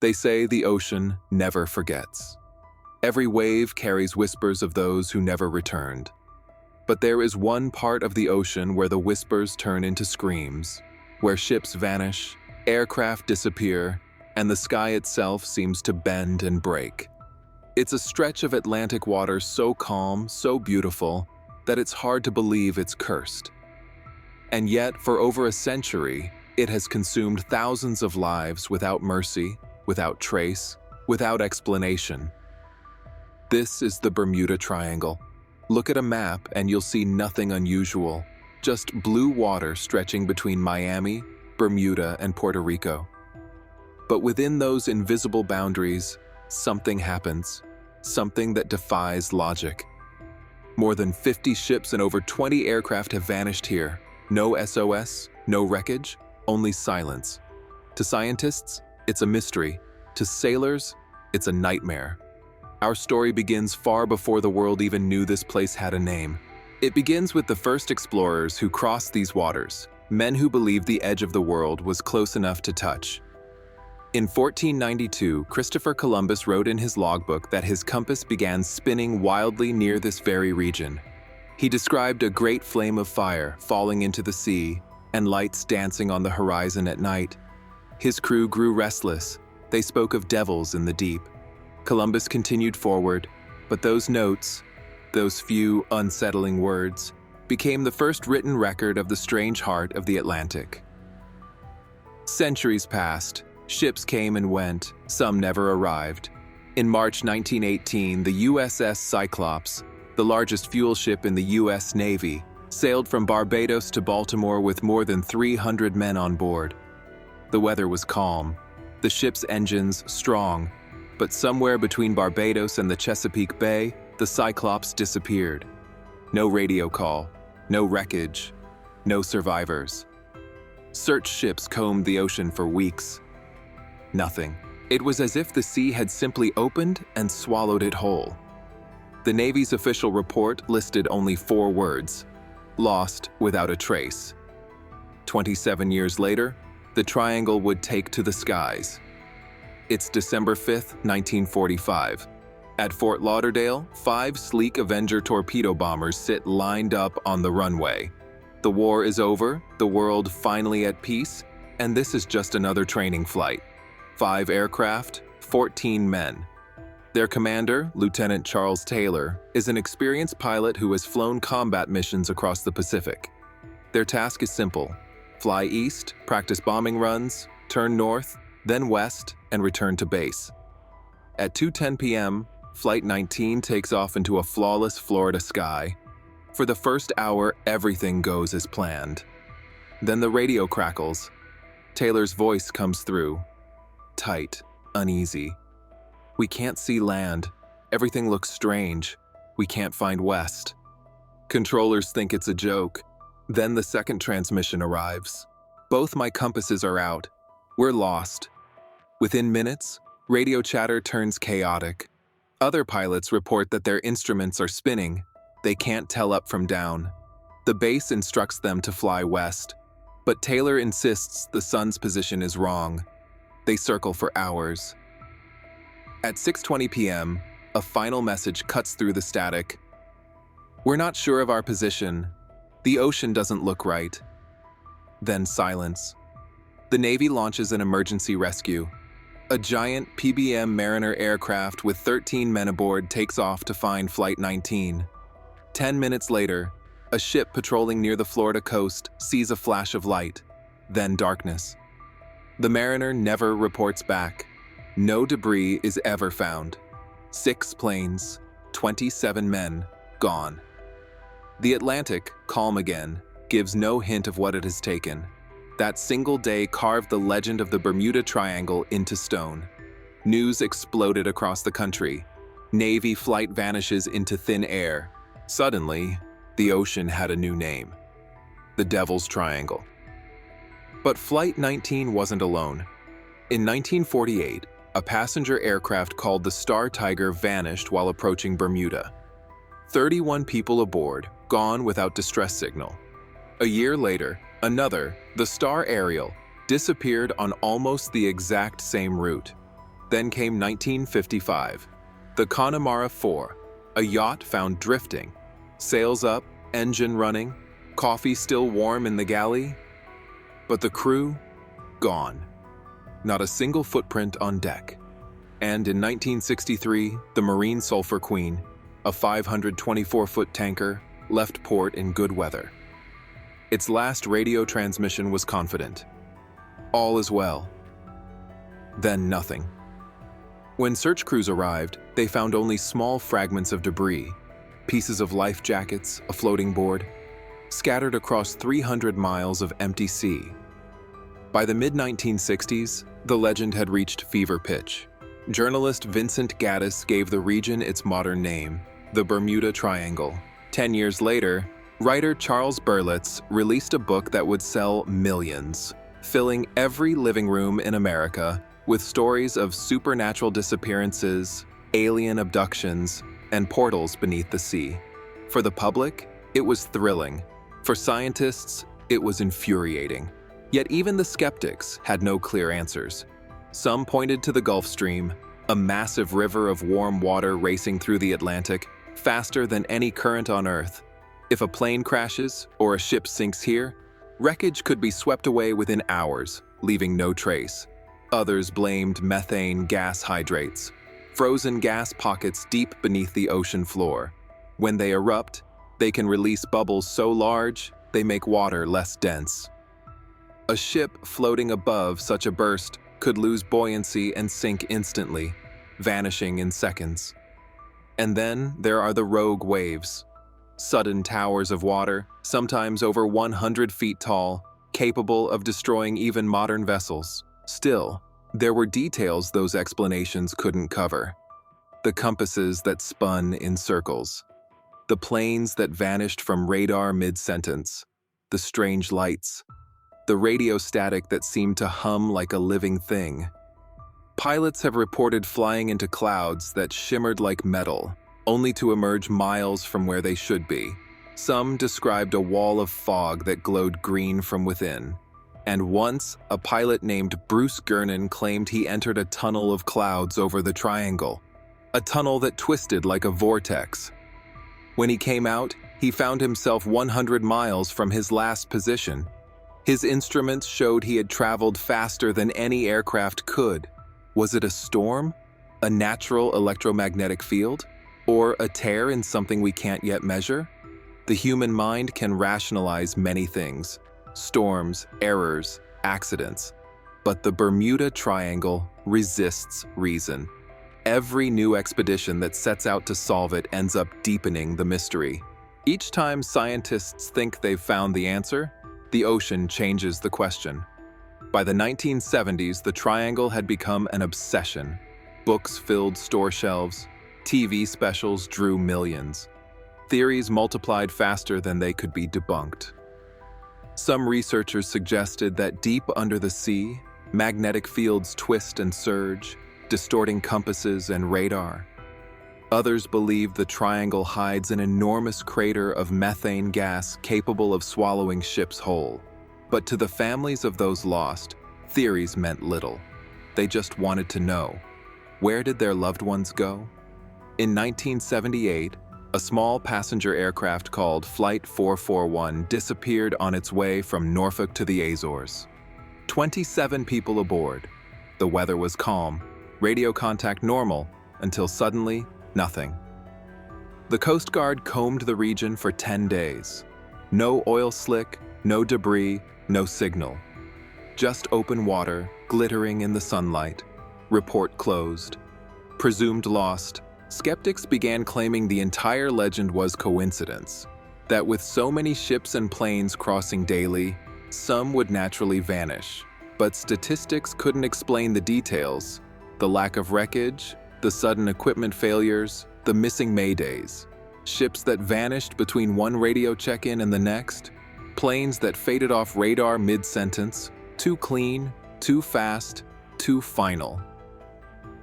They say the ocean never forgets. Every wave carries whispers of those who never returned. But there is one part of the ocean where the whispers turn into screams, where ships vanish, aircraft disappear, and the sky itself seems to bend and break. It's a stretch of Atlantic water so calm, so beautiful, that it's hard to believe it's cursed. And yet, for over a century, it has consumed thousands of lives without mercy, without trace, without explanation. This is the Bermuda Triangle. Look at a map and you'll see nothing unusual, just blue water stretching between Miami, Bermuda, and Puerto Rico. But within those invisible boundaries, something happens, something that defies logic. More than 50 ships and over 20 aircraft have vanished here. No SOS, no wreckage, only silence. To scientists, it's a mystery. To sailors, it's a nightmare. Our story begins far before the world even knew this place had a name. It begins with the first explorers who crossed these waters, men who believed the edge of the world was close enough to touch. In 1492, Christopher Columbus wrote in his logbook that his compass began spinning wildly near this very region. He described a great flame of fire falling into the sea and lights dancing on the horizon at night. His crew grew restless. They spoke of devils in the deep. Columbus continued forward, but those notes, those few unsettling words, became the first written record of the strange heart of the Atlantic. Centuries passed, ships came and went, some never arrived. In March 1918, the USS Cyclops, the largest fuel ship in the U.S. Navy, sailed from Barbados to Baltimore with more than 300 men on board. The weather was calm, the ship's engines strong, but somewhere between Barbados and the Chesapeake Bay, the Cyclops disappeared. No radio call, no wreckage, no survivors. Search ships combed the ocean for weeks. Nothing. It was as if the sea had simply opened and swallowed it whole. The Navy's official report listed only 4 words: lost without a trace. 27 years later, the triangle would take to the skies. It's December 5th, 1945. At Fort Lauderdale, 5 sleek Avenger torpedo bombers sit lined up on the runway. The war is over, the world finally at peace, and this is just another training flight. 5 aircraft, 14 men. Their commander, Lieutenant Charles Taylor, is an experienced pilot who has flown combat missions across the Pacific. Their task is simple: fly east, practice bombing runs, turn north, then west, and return to base. At 2:10 p.m., Flight 19 takes off into a flawless Florida sky. For the first hour, everything goes as planned. Then the radio crackles. Taylor's voice comes through. Tight, uneasy. We can't see land. Everything looks strange. We can't find west. Controllers think it's a joke. Then the second transmission arrives. Both my compasses are out. We're lost. Within minutes, radio chatter turns chaotic. Other pilots report that their instruments are spinning. They can't tell up from down. The base instructs them to fly west, but Taylor insists the sun's position is wrong. They circle for hours. At 6:20 p.m., a final message cuts through the static. We're not sure of our position. The ocean doesn't look right. Then silence. The Navy launches an emergency rescue. A giant PBM Mariner aircraft with 13 men aboard takes off to find Flight 19. 10 minutes later, a ship patrolling near the Florida coast sees a flash of light, then darkness. The Mariner never reports back. No debris is ever found. 6 planes, 27 men, gone. The Atlantic, calm again, gives no hint of what it has taken. That single day carved the legend of the Bermuda Triangle into stone. News exploded across the country. Navy flight vanishes into thin air. Suddenly, the ocean had a new name: the Devil's Triangle. But Flight 19 wasn't alone. In 1948, a passenger aircraft called the Star Tiger vanished while approaching Bermuda. 31 people aboard, gone without distress signal. A year later, another, the Star Ariel, disappeared on almost the exact same route. Then came 1955. The Connemara 4, a yacht found drifting. Sails up, engine running, coffee still warm in the galley. But the crew, gone. Not a single footprint on deck. And in 1963, the Marine Sulphur Queen, a 524-foot tanker, left port in good weather. Its last radio transmission was confident. All is well. Then nothing. When search crews arrived, they found only small fragments of debris, pieces of life jackets, a floating board, scattered across 300 miles of empty sea. By the mid-1960s, the legend had reached fever pitch. Journalist Vincent Gaddis gave the region its modern name, the Bermuda Triangle. 10 years later, writer Charles Berlitz released a book that would sell millions, filling every living room in America with stories of supernatural disappearances, alien abductions, and portals beneath the sea. For the public, it was thrilling. For scientists, it was infuriating. Yet even the skeptics had no clear answers. Some pointed to the Gulf Stream, a massive river of warm water racing through the Atlantic, faster than any current on Earth. If a plane crashes or a ship sinks here, wreckage could be swept away within hours, leaving no trace. Others blamed methane gas hydrates, frozen gas pockets deep beneath the ocean floor. When they erupt, they can release bubbles so large they make water less dense. A ship floating above such a burst could lose buoyancy and sink instantly, vanishing in seconds. And then there are the rogue waves, sudden towers of water, sometimes over 100 feet tall, capable of destroying even modern vessels. Still, there were details those explanations couldn't cover. The compasses that spun in circles, the planes that vanished from radar mid-sentence, the strange lights, the radio static that seemed to hum like a living thing. Pilots have reported flying into clouds that shimmered like metal, only to emerge miles from where they should be. Some described a wall of fog that glowed green from within. And once, a pilot named Bruce Gernon claimed he entered a tunnel of clouds over the triangle, a tunnel that twisted like a vortex. When he came out, he found himself 100 miles from his last position. His instruments showed he had traveled faster than any aircraft could. Was it a storm? A natural electromagnetic field? Or a tear in something we can't yet measure? The human mind can rationalize many things: storms, errors, accidents. But the Bermuda Triangle resists reason. Every new expedition that sets out to solve it ends up deepening the mystery. Each time scientists think they've found the answer, the ocean changes the question. By the 1970s, the triangle had become an obsession. Books filled store shelves, TV specials drew millions. Theories multiplied faster than they could be debunked. Some researchers suggested that deep under the sea, magnetic fields twist and surge, distorting compasses and radar. Others believed the triangle hides an enormous crater of methane gas capable of swallowing ships whole. But to the families of those lost, theories meant little. They just wanted to know, where did their loved ones go? In 1978, a small passenger aircraft called Flight 441 disappeared on its way from Norfolk to the Azores. 27 people aboard. The weather was calm, radio contact normal, until suddenly, nothing. The Coast Guard combed the region for 10 days. No oil slick, no debris, no signal. Just open water, glittering in the sunlight. Report closed. Presumed lost. Skeptics began claiming the entire legend was coincidence, that with so many ships and planes crossing daily, some would naturally vanish. But statistics couldn't explain the details: the lack of wreckage, the sudden equipment failures, the missing maydays, ships that vanished between one radio check-in and the next, planes that faded off radar mid-sentence, too clean, too fast, too final.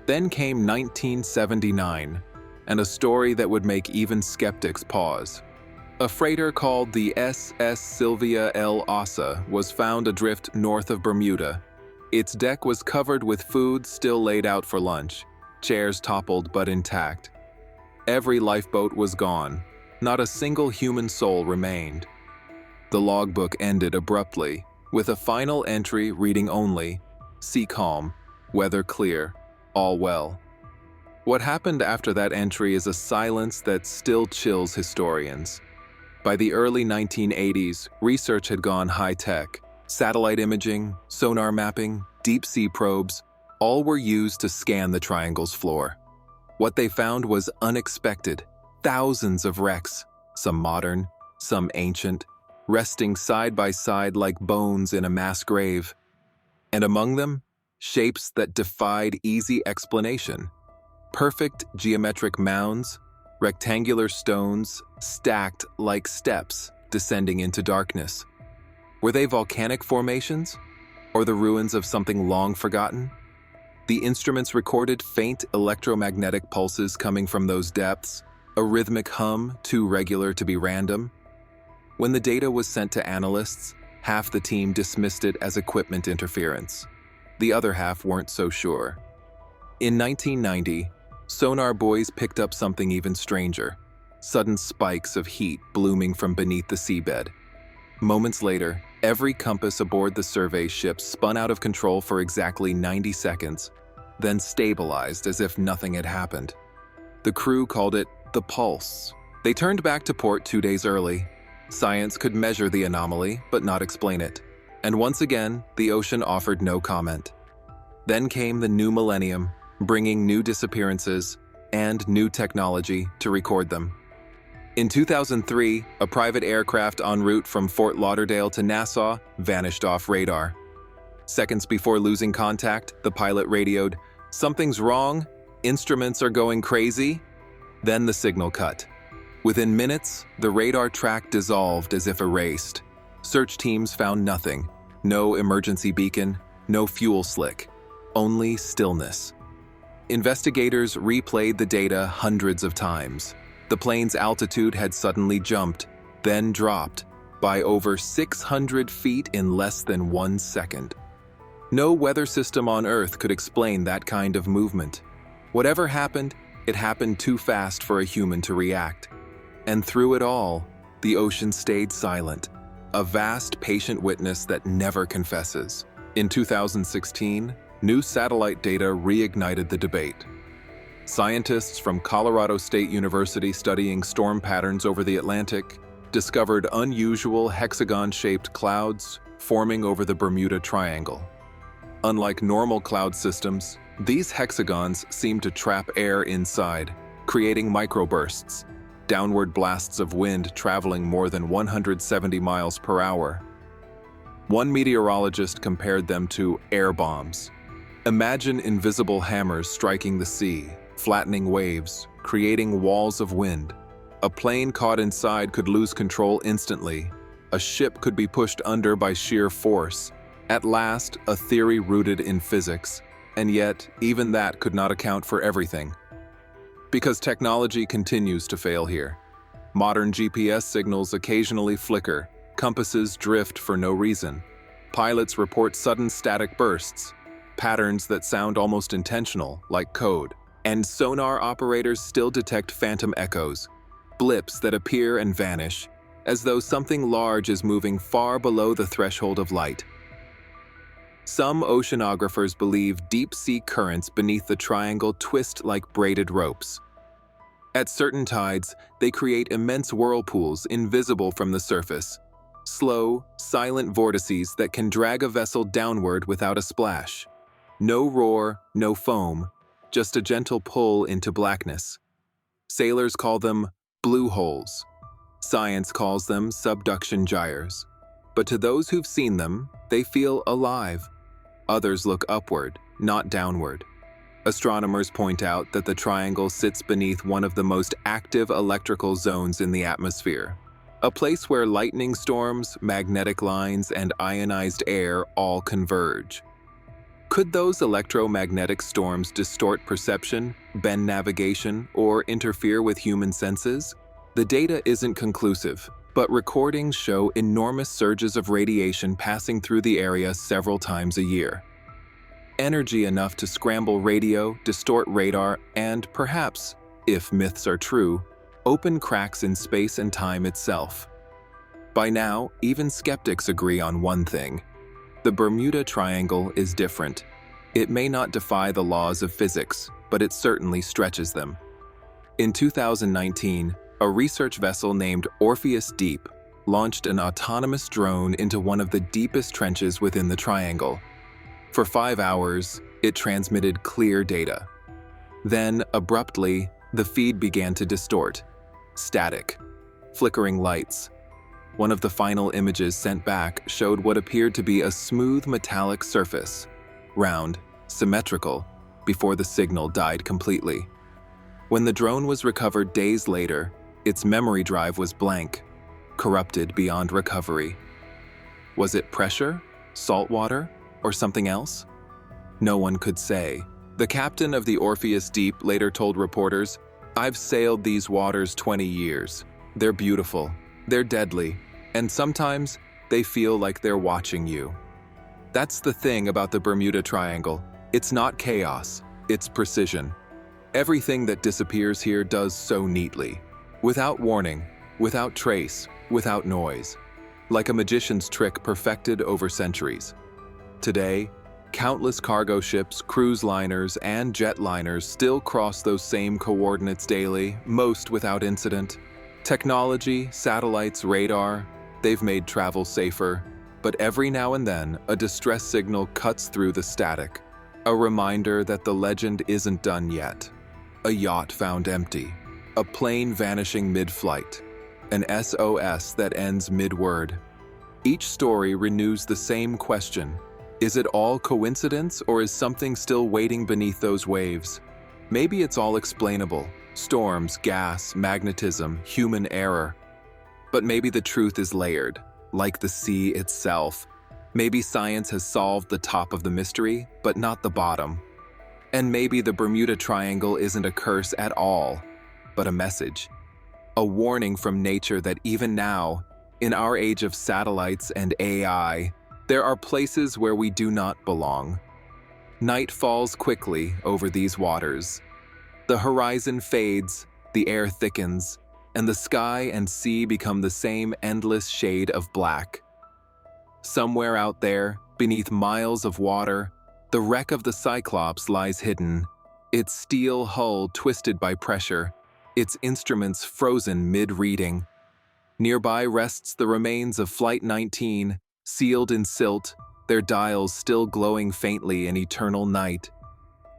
Then came 1979, and a story that would make even skeptics pause. A freighter called the SS Sylvia L. Ossa was found adrift north of Bermuda. Its deck was covered with food still laid out for lunch, chairs toppled but intact. Every lifeboat was gone. Not a single human soul remained. The logbook ended abruptly, with a final entry reading only, "Sea calm, weather clear, all well." What happened after that entry is a silence that still chills historians. By the early 1980s, research had gone high-tech. Satellite imaging, sonar mapping, deep-sea probes, all were used to scan the triangle's floor. What they found was unexpected. Thousands of wrecks, some modern, some ancient, resting side by side like bones in a mass grave. And among them, shapes that defied easy explanation. Perfect geometric mounds, rectangular stones stacked like steps descending into darkness. Were they volcanic formations? Or the ruins of something long forgotten? The instruments recorded faint electromagnetic pulses coming from those depths, a rhythmic hum too regular to be random. When the data was sent to analysts, half the team dismissed it as equipment interference. The other half weren't so sure. In 1990, sonar boys picked up something even stranger, sudden spikes of heat blooming from beneath the seabed. Moments later, every compass aboard the survey ship spun out of control for exactly 90 seconds, then stabilized as if nothing had happened. The crew called it the pulse. They turned back to port 2 days early. Science could measure the anomaly, but not explain it. And once again, the ocean offered no comment. Then came the new millennium, bringing new disappearances and new technology to record them. In 2003, a private aircraft en route from Fort Lauderdale to Nassau vanished off radar. Seconds before losing contact, the pilot radioed, "Something's wrong, instruments are going crazy." Then the signal cut. Within minutes, the radar track dissolved as if erased. Search teams found nothing. No emergency beacon, no fuel slick, only stillness. Investigators replayed the data hundreds of times. The plane's altitude had suddenly jumped, then dropped, by over 600 feet in less than 1 second. No weather system on Earth could explain that kind of movement. Whatever happened, it happened too fast for a human to react. And through it all, the ocean stayed silent, a vast patient witness that never confesses. In 2016, new satellite data reignited the debate. Scientists from Colorado State University studying storm patterns over the Atlantic discovered unusual hexagon-shaped clouds forming over the Bermuda Triangle. Unlike normal cloud systems, these hexagons seem to trap air inside, creating microbursts, downward blasts of wind traveling more than 170 miles per hour. One meteorologist compared them to air bombs. Imagine invisible hammers striking the sea, flattening waves, creating walls of wind. A plane caught inside could lose control instantly. A ship could be pushed under by sheer force. At last, a theory rooted in physics, and yet even that could not account for everything. Because technology continues to fail here. Modern GPS signals occasionally flicker, compasses drift for no reason. Pilots report sudden static bursts, patterns that sound almost intentional, like code. And sonar operators still detect phantom echoes, blips that appear and vanish, as though something large is moving far below the threshold of light. Some oceanographers believe deep-sea currents beneath the triangle twist like braided ropes. At certain tides, they create immense whirlpools invisible from the surface, slow, silent vortices that can drag a vessel downward without a splash. No roar, no foam, just a gentle pull into blackness. Sailors call them blue holes. Science calls them subduction gyres. But to those who've seen them, they feel alive. Others look upward, not downward. Astronomers point out that the triangle sits beneath one of the most active electrical zones in the atmosphere, a place where lightning storms, magnetic lines, and ionized air all converge. Could those electromagnetic storms distort perception, bend navigation, or interfere with human senses? The data isn't conclusive, but recordings show enormous surges of radiation passing through the area several times a year. Energy enough to scramble radio, distort radar, and perhaps, if myths are true, open cracks in space and time itself. By now, even skeptics agree on one thing. The Bermuda Triangle is different. It may not defy the laws of physics, but it certainly stretches them. In 2019, a research vessel named Orpheus Deep launched an autonomous drone into one of the deepest trenches within the triangle. For 5 hours, it transmitted clear data. Then, abruptly, the feed began to distort. Static. Flickering lights. One of the final images sent back showed what appeared to be a smooth metallic surface, round, symmetrical, before the signal died completely. When the drone was recovered days later, its memory drive was blank, corrupted beyond recovery. Was it pressure, salt water, or something else? No one could say. The captain of the Orpheus Deep later told reporters, "I've sailed these waters 20 years. They're beautiful, they're deadly, and sometimes they feel like they're watching you." That's the thing about the Bermuda Triangle. It's not chaos, it's precision. Everything that disappears here does so neatly. Without warning, without trace, without noise. Like a magician's trick perfected over centuries. Today, countless cargo ships, cruise liners, and jetliners still cross those same coordinates daily, most without incident. Technology, satellites, radar, they've made travel safer, but every now and then, a distress signal cuts through the static. A reminder that the legend isn't done yet. A yacht found empty. A plane vanishing mid-flight. An SOS that ends mid-word. Each story renews the same question. Is it all coincidence, or is something still waiting beneath those waves? Maybe it's all explainable. Storms, gas, magnetism, human error. But maybe the truth is layered, like the sea itself. Maybe science has solved the top of the mystery, but not the bottom. And maybe the Bermuda Triangle isn't a curse at all, but a message. A warning from nature that even now, in our age of satellites and AI, there are places where we do not belong. Night falls quickly over these waters. The horizon fades, the air thickens, and the sky and sea become the same endless shade of black. Somewhere out there, beneath miles of water, the wreck of the Cyclops lies hidden, its steel hull twisted by pressure, its instruments frozen mid-reading. Nearby rests the remains of Flight 19, sealed in silt, their dials still glowing faintly in eternal night.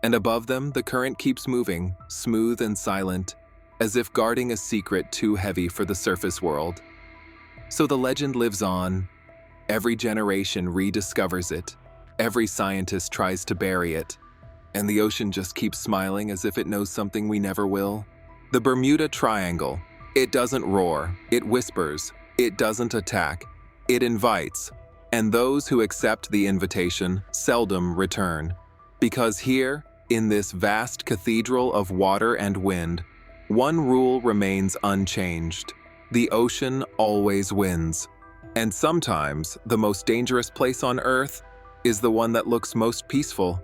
And above them, the current keeps moving, smooth and silent, as if guarding a secret too heavy for the surface world. So the legend lives on. Every generation rediscovers it. Every scientist tries to bury it. And the ocean just keeps smiling as if it knows something we never will. The Bermuda Triangle. It doesn't roar. It whispers. It doesn't attack. It invites. And those who accept the invitation seldom return. Because here, in this vast cathedral of water and wind, one rule remains unchanged. The ocean always wins. And sometimes, the most dangerous place on Earth is the one that looks most peaceful.